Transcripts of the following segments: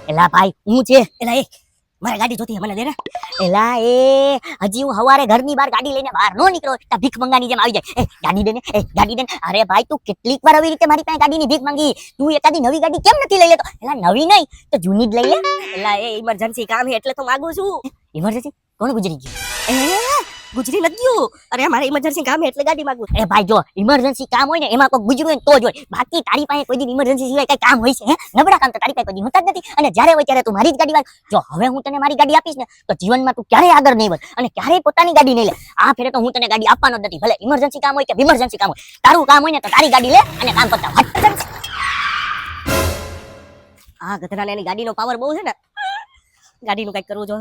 એલા ભાઈ હું છે એલા એ મારે ગાડી જોતી મને દે ને એલા એ હજી હું હવારે ઘરની બહાર ગાડી લઈને બહાર નો નીકળો તા ભીખ મંગાની જેમ આવી જાય એ ગાડી દે ને એ ગાડી દે ને અરે ભાઈ તું કેટલીક વાર આવી રીતે મારી પાસે ગાડીની ભીખ માંગી તું એકાદી નવી ગાડી કેમ નથી લઈ લેતો એલા નવી નહીં તો જૂની જ લઈ લે એલા એ ઇમરજન્સી કામ છે એટલે તો માંગુ છું ઇમરજન્સી કોણ ગુજરી ગયું ગુજરી નથી ગયું અરે મારે ઇમરજન્સી કામ એટલે ગાડી માંગુ એ ભાઈ જો ઇમરજન્સી કામ હોય ને એમાં કોઈ ગુજરું હોય તો જ હોય બાકી તારી પાસે કોઈ દી ઇમરજન્સી સિવાય કઈ કામ હોય છે હે નબળા કામ તો તારી પાસે કોઈ દી હોતા જ નથી અને જ્યારે હોય ત્યારે તું મારી જ ગાડી માંગ જો હવે હું તને મારી ગાડી આપીશ ને તો જીવનમાં તું ક્યારેય આગળ નહીં વધ અને ક્યારેય પોતાની ગાડી નહીં લે આ ફેરે તો હું તને ગાડી આપવાનો જ નથી ભલે ઇમરજન્સી કામ હોય કે ઇમરજન્સી કામ હોય તારું કામ હોય ને તો તારી ગાડી લે અને કામ પતાવ આ ગધરાને એની ગાડીનો પાવર બહુ છે ને ગાડીનું કઈક કરવું જો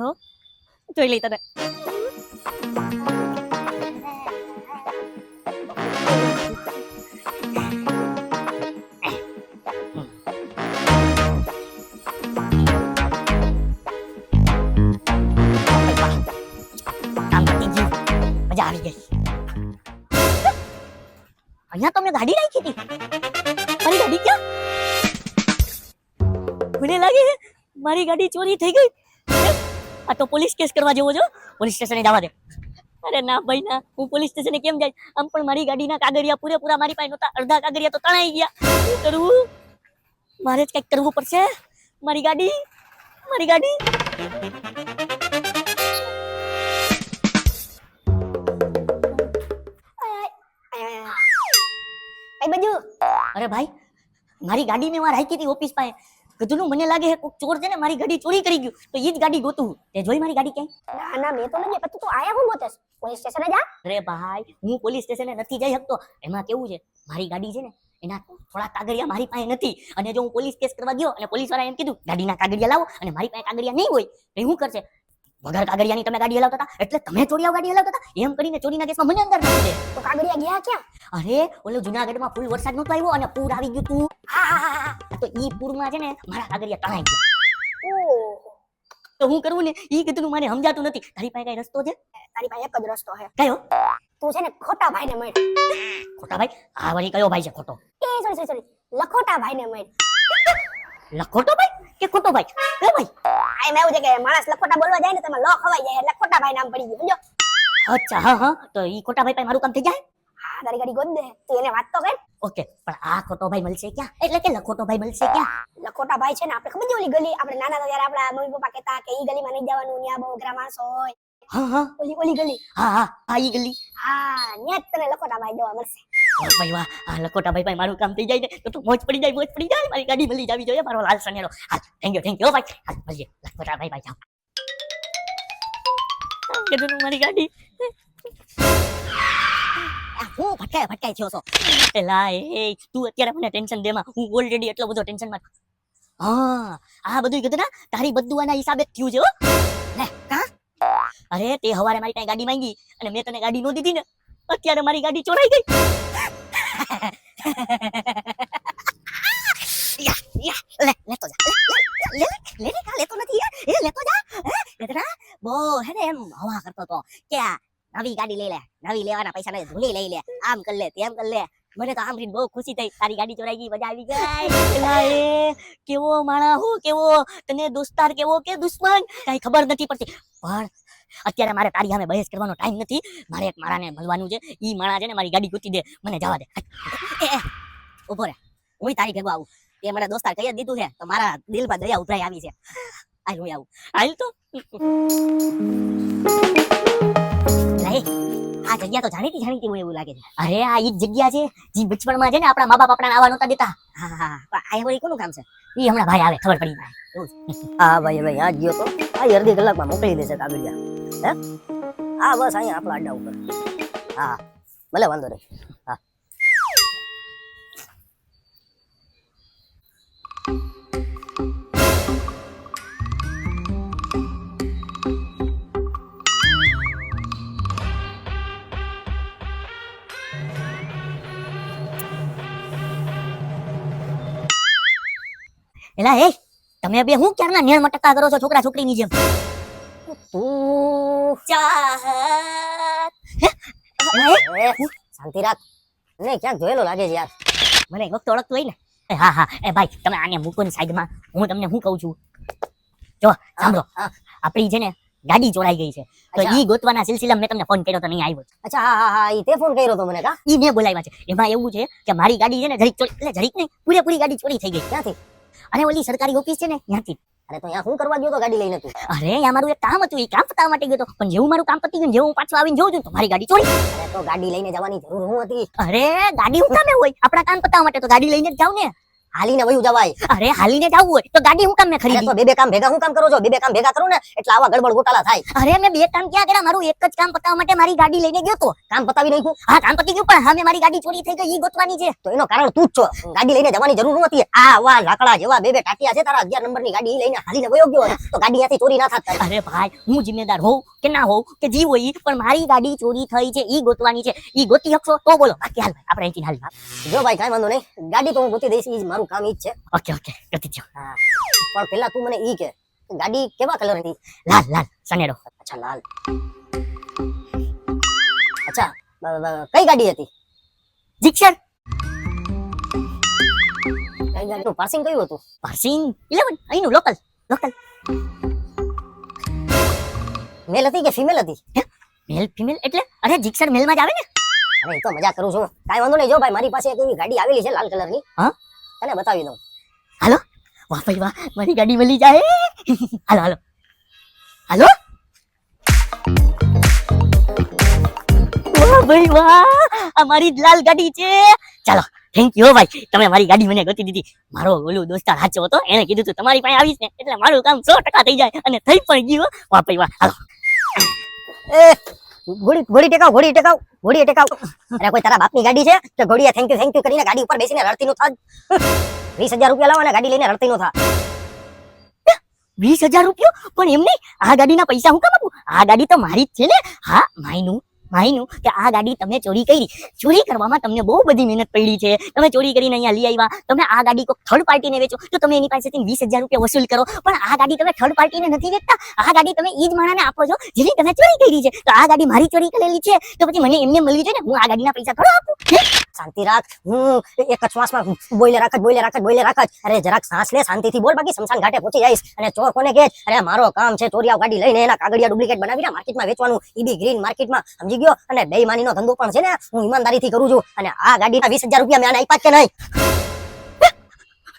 જોઈ લઈ તને આવી ગઈ અહીંયા તો મેં ગાડી રાખી હતી મારી ગાડી ક્યાં મને લાગે મારી ગાડી ચોરી થઈ ગઈ આ તો પોલીસ કેસ કરવા જેવો છો પોલીસ સ્ટેશને જવા દે અરે ના ભાઈ ના હું પોલીસ સ્ટેશને કેમ જાય આમ પણ મારી ગાડીના કાગળિયા પૂરેપૂરા મારી પાસે નહોતા અડધા કાગળિયા તો તણાઈ ગયા શું કરવું મારે જ કંઈક કરવું પડશે મારી ગાડી બાજુ અરે ભાઈ મારી ગાડી મેં વહાં રાખી હતી ઓફિસ પાસે કીધું મને લાગે છે કોક ચોર છે ને મારી ગાડી ચોરી કરી ગયું તો ઈ જ ગાડી ગોતું તે જોઈ મારી ગાડી ક્યાંય ના મેં તો નથી પછી તું આયા હું મોતેસ પોલીસ સ્ટેશને જા અરે ભાઈ હું પોલીસ સ્ટેશને નથી જઈ શકતો એમાં કેવું છે મારી ગાડી છે ને એના થોડા કાગળિયા મારી પાસે નથી અને જો હું પોલીસ કેસ કરવા ગયો અને પોલીસ વાળા એમ કીધું ગાડીના કાગળિયા લાવો અને મારી પાસે કાગળિયા નહીં હોય તો શું કરશે વગર કાગળિયાની તમે ગાડી હલાવતા હતા એટલે તમે ચોરીયા ગાડી હલાવતા હતા એમ કરીને ચોરીના કેસમાં મને અંદર નાખી દે તો કાગળિયા ગયા ક્યાં અરે ઓલો જુનાગઢમાં ફૂલ વરસાદ નહોતો આવ્યો અને પૂર આવી ગયું તું તો ઈ પૂરમાં છે ને મારા કાગળિયા તણાઈ ગયા ઓહ તો હું કરવું ને ઈ કીધું મને સમજાતું નથી તારી પાસે કઈ રસ્તો છે તારી પાસે એક જ રસ્તો છે કયો તું છે ને ખોટા ભાઈને મળ ખોટા ભાઈ આ વળી કયો ભાઈ છે ખોટો એ સોરી લખોટા ભાઈને મળ લખોટો ભાઈ કે ખોટો ભાઈ એ ભાઈ એમ એવું છે કે માણસ લખોટા બોલવા જાય ને તેમાં લો ખવાઈ જાય એટલે ખોટા ભાઈ નામ પડી ગયું સમજો અચ્છા હા તો ઈ ખોટા ભાઈ પાસે મારું કામ થઈ જાય હા તારી ગાડી ગોદ દે તું એને વાત તો કર ઓકે પણ આ ખોટો ભાઈ મળશે ક્યાં એટલે કે લખોટો ભાઈ મળશે ક્યાં લખોટા ભાઈ છે ને આપણે ખબર છે ઓલી ગલી આપણે નાના તો ત્યારે આપણા મમ્મી પપ્પા કહેતા કે ઈ ગલીમાં નહીં જવાનું ત્યાં બહુ અઘરા માણસો હોય હા ઓલી ગલી હા ઈ ગલી હા ત્યાં જ તને લખોટા ભાઈ જોવા મળશે વાહ ભાઈ વાહ આ લખોટા ભાઈ મારું કામ થઈ જાય ને તો મોજ પડી જાય મારી ગાડી મળી જાવી જોઈએ મારો લાલ સનેરો હા થેન્ક યુ ભાઈ હાલ મળીએ લખોટા ભાઈ જાઓ કીધું મારી ગાડી હું ભટકાય થયો છો એલા એ તું અત્યારે મને ટેન્શન દેમાં હું ઓલરેડી એટલો બધો ટેન્શનમાં હા આ બધું કીધું ના તારી બધું હિસાબે જ થયું છે હો લે કા અરે તે હવારે મારી પાસે ગાડી માંગી અને મેં તને ગાડી નો દીધી ને અત્યારે મારી ગાડી ચોરાઈ ગઈ લેતો નથી એ લેતો જા બેટા બો હે ને એમ હવા કરતો તો કે નવી ગાડી લઈ લે નવી લેવાના પૈસા ને ધૂની લઈ લે આમ કર લે તેમ કર લે મને તો આમરીને બહુ ખુશી થઈ તારી ગાડી ચોરાઈ ગઈ મજા આવી ગઈ એલા એ કેવો માણા હો કેવો તને દોસ્તાર કેવો કે દુશ્મન કઈ ખબર નથી પડતી પણ અત્યારે મારે તારી સામે બહેસ કરવાનો ટાઈમ નથી મારે એક માણાને મળવાનું છે ઈ માણા છે ને મારી ગાડી ગોતી દે મને જવા દે ઉભો રે હું તારી ભેગો આવું તે મને દોસ્તાર કહી જ દીધું છે તો મારા દિલ પર દયા ઉભરાઈ આવી છે હાલ હું આવું હાલ તો આ જગ્યા તો જાણીતી હોય એવું લાગે છે અરે આ ઈ જગ્યા છે જે બચપણમાં છે ને આપણા મા બાપ આપણા આવવા નહોતા દેતા હા આ વળી કોનું કામ છે ઈ હમણાં ભાઈ આવે ખબર પડી જાય હા ભાઈ આ ગયો તો આ અડધી કલાકમાં મોકલી દેશે કાગળિયા હે હા બસ અહીંયા આપણા અડ્ડા ઉપર હા ભલે વાંધો નહીં હા એલા એ તમે બે હું ક્યારના નેણ મટકા કરો છો છોકરા છોકરીની જેમ તું ચાહત શાંતિ રાખ ને ક્યાંક જોયેલો લાગે છે યાર મને એક વખત ઓળખતું હોય ને. હા હા એ ભાઈ તમે આને મૂકો ને સાઈડમાં. હું તમને શું કહું છું જો સાંભળો. હા. આપણી છે ને ગાડી ચોરાઈ ગઈ છે તો અચ્છા. ઈ ગોતવાના સિલસિલામાં મેં તમને ફોન કર્યો તો નહીં આવ્યો. અચ્છા હા ઈ તે ફોન કર્યો તો મને કા ઈ મેં બોલાવ્યા છે. એમાં એવું છે કે મારી ગાડી છે ને જરીક ચોરી એટલે જરીક નહીં પૂરેપૂરી ગાડી ચોરી થઈ ગઈ. ક્યાંથી? અને ઓલી સરકારી ઓફિસ છે ને ત્યાંથી. અરે તો અહીંયા શું કરવા ગયો તો ગાડી લઈને તું? અરે અહીંયા મારું એક કામ હતું એ કામ પતાવવા માટે ગયો હતો પણ જેવું મારું કામ પતી ગયું જેવું હું પાછો આવીને જોઉં છું તો મારી ગાડી ચોરી. અરે તો ગાડી લઈને જવાની જરૂર શું હતી? અરે ગાડી હું કામે હોય આપણા કામ પતાવવા માટે તો ગાડી લઈને જ જાઉં ને. હાલીને વયું જવાય. અરે હાલીને જવું હોય તો ગાડી હું કામ મેં અરે ખરીદી. તો બે કામ ભેગા શું કામ કરો છો? બે કામ ભેગા કરો ને એટલે આવા ગડબડ ગોટાળા થાય. અરે મેં બે કામ ક્યાં કર્યા મારું એક જ કામ પતાવવા માટે મારી ગાડી લઈને ગયો તો. કામ પતાવી નાખ્યું હા કામ પતી ગયું પણ હવે મારી ગાડી ચોરી થઈ ગઈ ઈ ગોતવાની છે. તો એનો કારણ તું જ છો. ગાડી લઈને જવાની જરૂર ન હતી. આ વા લાકડા જેવા બે ટાટિયા છે તારા 11 નંબરની ગાડી ઈ લઈને હાલીને વયો ગયો હોત તો ગાડી ત્યાંથી ચોરી ના થાત તારી. અરે ભાઈ હું જિમ્મેદાર હોઉં કે ના હોઉં કે જી હોય ઈ, પણ મારી ગાડી ચોરી થઈ છે ઈ ગોતવાની છે. ઈ ગોતી શકશો તો બોલો બાકી હાલ ભાઈ આપણે અહીંથી હાલ. જો ભાઈ કાંઈ વાંધો નહીં, ગાડી તો હું ગોતી દઈશ. ઈ જ મારું કામ ઈ જ છે. ઓકે ઓકે ગોતી જાઓ. હા પણ પેલા તું મને ઈ કે ગાડી કેવા કલર હતી? લાલ લાલ સનેડો. અચ્છા લાલ. અચ્છા કઈ ગાડી હતી? જીક્સર કઈ ગાડીનું પાર્સિંગ કયું હતું? પાર્સિંગ 11 અહીંનું લોકલ લોકલ. મેલ હતી કે ફિમેલ હતી? મેલ ફિમેલ એટલે અરે જીક્સર મેલમાં જ આવે ને. અરે ઈ તો મજાક કરું છું. કાંઈ વાંધો નહીં. જો ભાઈ મારી પાસે એક એવી ગાડી આવેલી છે લાલ કલરની. હા? તને બતાવી દઉં. હાલો વાહ ભાઈ વાહ મારી ગાડી મળી જાય. હાલો હાલો હાલો. વાહ ભાઈ વાહ આ મારી જ લાલ ગાડી છે. ચાલો થેન્ક યુ ભાઈ તમે મારી ગાડી મને ગોતી દીધી. મારો ઓલો દોસ્તાર સાચો હતો એને કીધું તું તમારી પાસે આવીશ ને એટલે મારું કામ 100% થઈ જાય અને થઈ પણ ગયું. વાહ ભાઈ વાહ. હાલો એ ઘોડી ટેકાવ. અરે કોઈ તારા બાપની ગાડી છે કે ઘોડીએ થેન્ક યુ કરીને ગાડી ઉપર બેસીને રડતી નો થાજ. 20,000 રૂપિયા લાવો અને ગાડી લઈને રડતી નો થા. 20,000 રૂપિયો પણ એમ નહીં આ ગાડીના પૈસા હું કામ આપું? આ ગાડી તો મારી જ છે ને. હા માયનું કે આ ગાડી તમે ચોરી કરી. ચોરી કરવામાં તમને બહુ બધી મહેનત પડી છે. તમે ચોરી કરીને અહીંયા લઈ આવ્યા. તમે આ ગાડી કોઈ થર્ડ પાર્ટીને વેચો તો તમે એની પાસેથી 20,000 રૂપિયા વસૂલ કરો પણ આ ગાડી તમે થર્ડ પાર્ટીને નથી વેચતા. આ ગાડી તમે ઈ જ માણસને આપો છો જેની તમે ચોરી કરી છે. તો આ ગાડી મારી ચોરી કરેલી છે તો પછી મને એમને મળવી છે ને. હું આ ગાડીના પૈસા થોડો આપું. શાંતિ રાખ. હું એક જ શ્વાસમાં બોલે રાખ જ. અરે જરાક સાંસ લે, શાંતિથી બોલ, બાકી શમશાન ઘાટે પહોંચી જઈશ. અને ચોર કોને કહે? અરે મારો કામ છે ચોરિયાઓ ગાડી લઈને એના કાગળિયા ડુપ્લિકેટ બનાવીને માર્કેટમાં વેચવાનું. ઈ બી ગ્રીન માર્કેટમાં, સમજી ગયો? અને બેઈમાનીનો ધંધો પણ છે ને હું ઈમાનદારીથી કરું છું. અને આ ગાડીના 20,000 રૂપિયા મેં આને આપ્યા કે નહીં?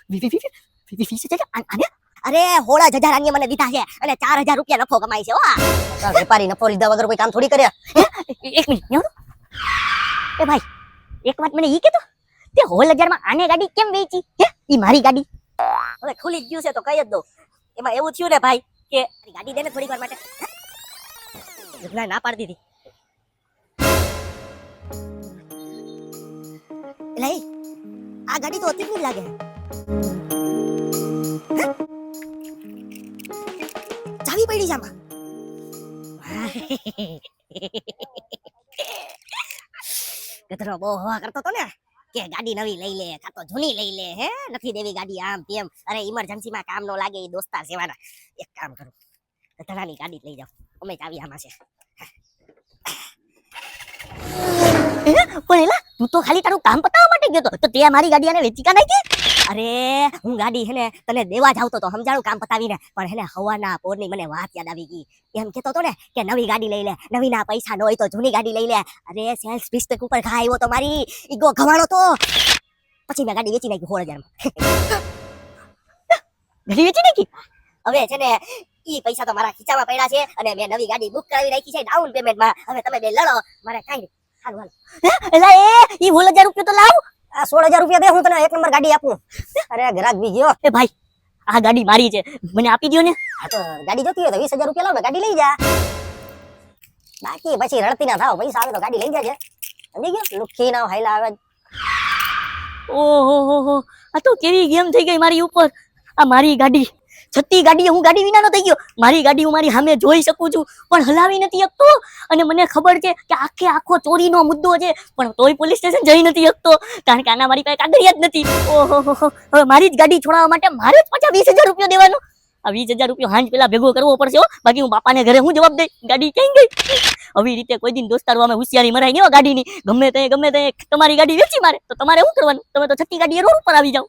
20,000 આને અરે 16,000 આને મને દીધા છે અને 4,000 રૂપિયા નફો કમાય છે. આ વેપારી નફો લીધા વગર કોઈ કામ થોડી કરે. એક મિનિટ એ ભાઈ એક વાત મને ઈ કહેતો તે 16,000 માં આને ગાડી કેમ વેચી? ઈ મારી ગાડી હવે ખુલી જ ગયું છે તો કઈ જ દઉં. એમાં એવું થયું ને ભાઈ કે ગાડી દે ને થોડીક વાર માટે. ના પાડી દીધી. એટલે આ ગાડી તો અતિની જ લાગે. ચાવી પડી છે આમાં. કતરો બહુ હવા કરતો તો ને કે ગાડી નવી લઈ લે કાં તો જૂની લઈ લે. હે નથી દેવી ગાડી આમ તેમ. અરે ઇમરજન્સી માં કામ નો લાગે એ દોસ્તાર સેવાના. એક કામ કરું ધડાની ગાડી લઈ જાઉં. અમે ચાવી આમાં છે. પણ એલા તું તો ખાલી તારું કામ પતાવવા માટે ગયો તો તે મારી ગાડી આને વેચી કા નાખી? અરે હું ગાડી હેને તને દેવા જાવતો તો સમજાણું કામ પતાવીને પણ હેને હવાના પોરની મને વાત યાદ આવી ગઈ. એમ કેતો તો ને કે નવી ગાડી લઈ લે, નવી ના પૈસા ન હોય તો જૂની ગાડી લઈ લે. અરે સેલ્સ મિસ્ટેક ઉપર ઘા આવ્યો તો મારી ઈગો ઘવાણો તો પછી મેં ગાડી વેચી નાખી 16,000 માં. ગાડી વેચી નાખી. હવે છે ને ઈ પૈસા તો મારા ખીચામાં પડ્યા છે અને મેં નવી ગાડી બુક કરાવી રાખી છે ડાઉન પેમેન્ટમાં. હવે તમે બે લડો મારે કાઈ નહીં. હાલો એલા ઈ 16,000 રૂપિયા તો લાવ. આ 16,000 રૂપિયા દે, હું તને 1 નંબર ગાડી આપું. અરે ગ્રાહક બી ગયો. એ ભાઈ આ ગાડી મારી છે મને આપી દ્યો ને. હા તો ગાડી જોતી હોય તો 20,000 રૂપિયા લાવ ને ગાડી લઈ જા. બાકી પછી રડતી ના થાવ, પૈસા આવે તો ગાડી લઈ જાજે. સમજી ગયો? લુખી ના હાઈલા આવે. ઓહો આ તો કેવી ગેમ થઈ ગઈ મારી ઉપર. આ મારી ગાડી છતી ગાડી હું ગાડી વિનાનો થઈ ગયો. મારી ગાડી હું મારી સામે જોઈ શકું છું પણ હલાવી નથી શકતો. અને મને ખબર છે કે આખે આખો ચોરીનો મુદ્દો છે પણ તોય પોલીસ સ્ટેશન જઈ નથી શકતો કારણ કે આના મારી પાસે કાગળિયા જ નથી. ઓહો હવે મારી જ ગાડી છોડાવવા માટે મારે જ પાછા 20,000 રૂપિયા દેવાનું. આ 20,000 રૂપિયા હાંજ પેલા ભેગો કરવો પડશે હો, બાકી હું બાપાને ઘરે હું જવાબ દઈ ગાડી ક્યાં ગઈ. આવી રીતે કોઈ દિન દોસ્તારો અમે હોશિયારી મરાય નહીં હો ગાડીની. ગમે તે તમારી ગાડી વેચી મારે તો તમારે શું કરવાનું? તમે તો છઠ્ઠી ગાડી રોડ ઉપર આવી જાઓ.